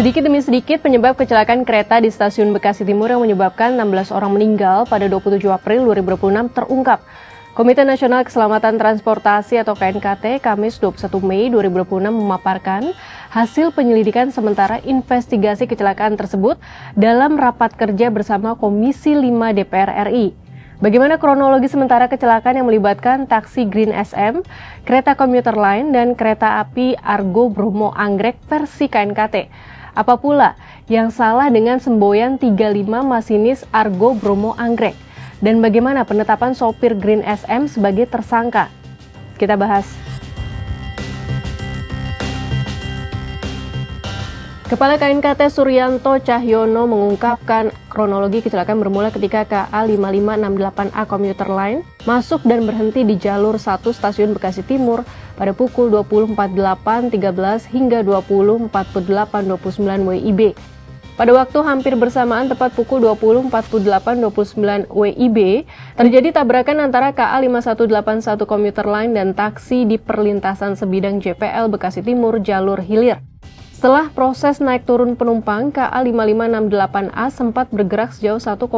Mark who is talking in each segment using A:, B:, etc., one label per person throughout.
A: Sedikit demi sedikit penyebab kecelakaan kereta di stasiun Bekasi Timur yang menyebabkan 16 orang meninggal pada 27 April 2026 terungkap. Komite Nasional Keselamatan Transportasi atau KNKT Kamis 21 Mei 2026 memaparkan hasil penyelidikan sementara investigasi kecelakaan tersebut dalam rapat kerja bersama Komisi 5 DPR RI. Bagaimana kronologi sementara kecelakaan yang melibatkan taksi Green SM, kereta komuter lain, dan kereta api Argo Bromo Anggrek versi KNKT? Apa pula yang salah dengan semboyan 35 masinis Argo Bromo Anggrek? Dan bagaimana penetapan sopir Green SM sebagai tersangka? Kita bahas. Kepala KNKT Suryanto Cahyono mengungkapkan kronologi kecelakaan bermula ketika KA 5568A Komuter Line masuk dan berhenti di jalur 1 stasiun Bekasi Timur pada pukul 20.48.13 hingga 20.48.29 WIB. Pada waktu hampir bersamaan tepat pukul 20.48.29 WIB, terjadi tabrakan antara KA 5181 Komuter Line dan taksi di perlintasan sebidang JPL Bekasi Timur jalur hilir. Setelah proses naik turun penumpang, KA 5568A sempat bergerak sejauh 1,69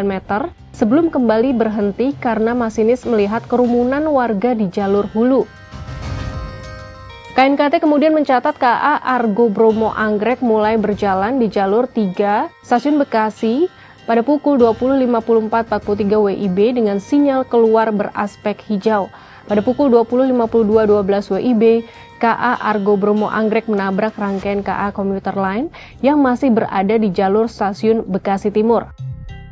A: meter sebelum kembali berhenti karena masinis melihat kerumunan warga di jalur hulu. KNKT kemudian mencatat KA Argo Bromo Anggrek mulai berjalan di jalur 3 Stasiun Bekasi pada pukul 20.54.43 WIB dengan sinyal keluar beraspek hijau. Pada pukul 20.52.12 WIB, KA Argo Bromo Anggrek menabrak rangkaian KA Komuter Line yang masih berada di jalur stasiun Bekasi Timur.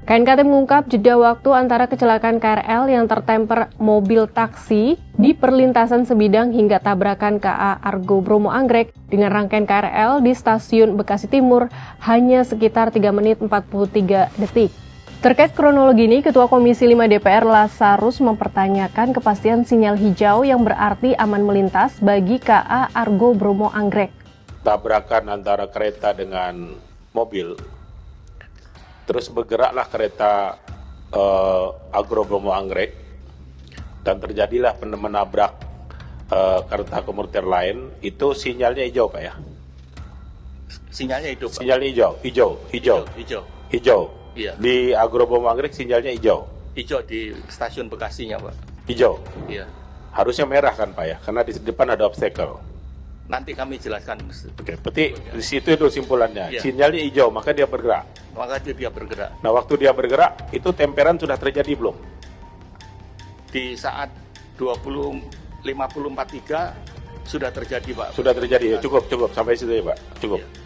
A: KNKT mengungkap jeda waktu antara kecelakaan KRL yang tertemper mobil taksi di perlintasan sebidang hingga tabrakan KA Argo Bromo Anggrek dengan rangkaian KRL di stasiun Bekasi Timur hanya sekitar 3 menit 43 detik. Terkait kronologi ini, Ketua Komisi 5 DPR Lasarus mempertanyakan kepastian sinyal hijau yang berarti aman melintas bagi KA Argo Bromo Anggrek.
B: Tabrakan antara kereta dengan mobil, terus bergeraklah kereta Argo Bromo Anggrek dan terjadilah menabrak kereta komuter lain. Itu sinyalnya hijau, Pak ya?
C: Sinyalnya hidup.
B: Sinyalnya hijau.
C: Iya.
B: Di Argo Bromo Anggrek sinyalnya hijau.
C: Hijau di stasiun Bekasinya, Pak.
B: Hijau.
C: Iya.
B: Harusnya merah kan, Pak ya? Karena di depan ada obstacle.
C: Nanti kami jelaskan.
B: Oke, berarti di situ itu simpulannya.
C: Iya.
B: Sinyalnya hijau, maka dia bergerak.
C: Maka dia bergerak.
B: Nah, waktu dia bergerak, itu temperan sudah terjadi belum?
C: Di saat 20.54.3 sudah terjadi, Pak.
B: Sudah terjadi ya, cukup sampai situ ya, Pak. Cukup.
C: Iya.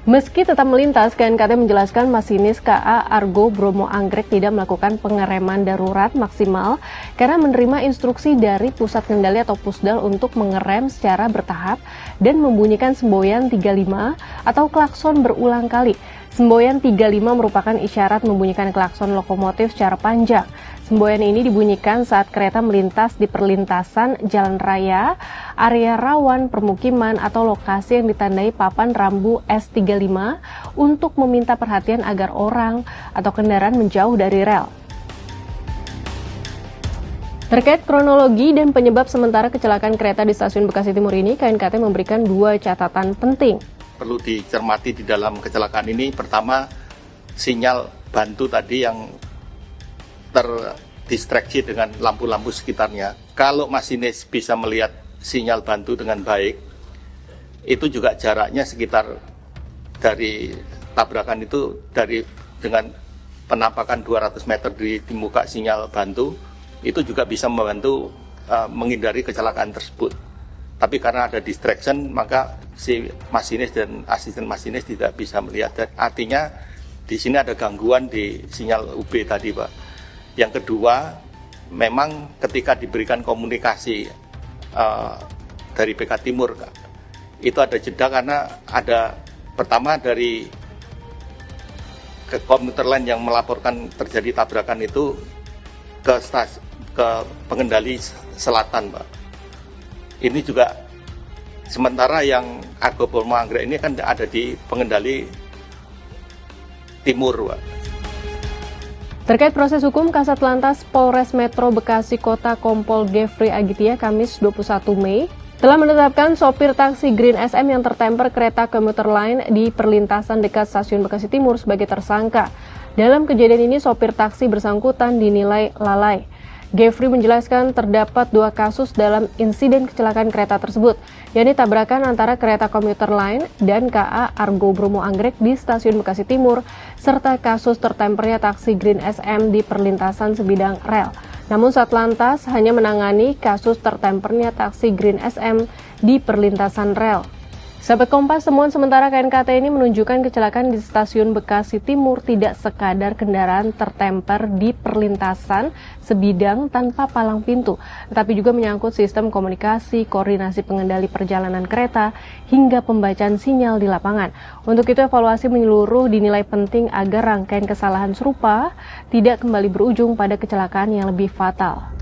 A: Meski tetap melintas, KNKT menjelaskan masinis KA Argo Bromo Anggrek tidak melakukan pengereman darurat maksimal karena menerima instruksi dari Pusat Kendali atau Pusdal untuk mengerem secara bertahap dan membunyikan semboyan 35 atau klakson berulang kali. Semboyan 35 merupakan isyarat membunyikan klakson lokomotif secara panjang. Semboyan ini dibunyikan saat kereta melintas di perlintasan jalan raya, area rawan permukiman atau lokasi yang ditandai papan rambu S35 untuk meminta perhatian agar orang atau kendaraan menjauh dari rel. Terkait kronologi dan penyebab sementara kecelakaan kereta di stasiun Bekasi Timur ini, KNKT memberikan 2 catatan penting.
C: Perlu dicermati di dalam kecelakaan ini, pertama sinyal bantu tadi yang terdistraksi dengan lampu-lampu sekitarnya. Kalau masinis bisa melihat sinyal bantu dengan baik, itu juga jaraknya sekitar dari tabrakan itu dengan penampakan 200 meter di muka sinyal bantu, itu juga bisa membantu menghindari kecelakaan tersebut. Tapi karena ada distraction, maka si masinis dan asisten masinis tidak bisa melihat. Dan artinya di sini ada gangguan di sinyal UB tadi, Pak. Yang kedua, memang ketika diberikan komunikasi dari PK Timur, itu ada jeda karena ada pertama dari komuter lain yang melaporkan terjadi tabrakan itu ke pengendali selatan, Pak. Ini juga sementara yang Argo Bromo Anggrek ini kan ada di pengendali timur, Pak.
A: Terkait proses hukum, Kasat Lantas Polres Metro Bekasi Kota Kompol Gefri Agitya Kamis 21 Mei telah menetapkan sopir taksi Green SM yang tertemper kereta komuter lain di perlintasan dekat Stasiun Bekasi Timur sebagai tersangka. Dalam kejadian ini, sopir taksi bersangkutan dinilai lalai. Gevri menjelaskan terdapat 2 kasus dalam insiden kecelakaan kereta tersebut, yakni tabrakan antara kereta komuter lain dan KA Argo Bromo Anggrek di Stasiun Bekasi Timur, serta kasus tertempernya taksi Green SM di perlintasan sebidang rel. Namun Satlantas hanya menangani kasus tertempernya taksi Green SM di perlintasan rel. Sahabat Kompas, temuan sementara KNKT ini menunjukkan kecelakaan di Stasiun Bekasi Timur tidak sekadar kendaraan tertemper di perlintasan sebidang tanpa palang pintu, tetapi juga menyangkut sistem komunikasi, koordinasi pengendali perjalanan kereta, hingga pembacaan sinyal di lapangan. Untuk itu, evaluasi menyeluruh dinilai penting agar rangkaian kesalahan serupa tidak kembali berujung pada kecelakaan yang lebih fatal.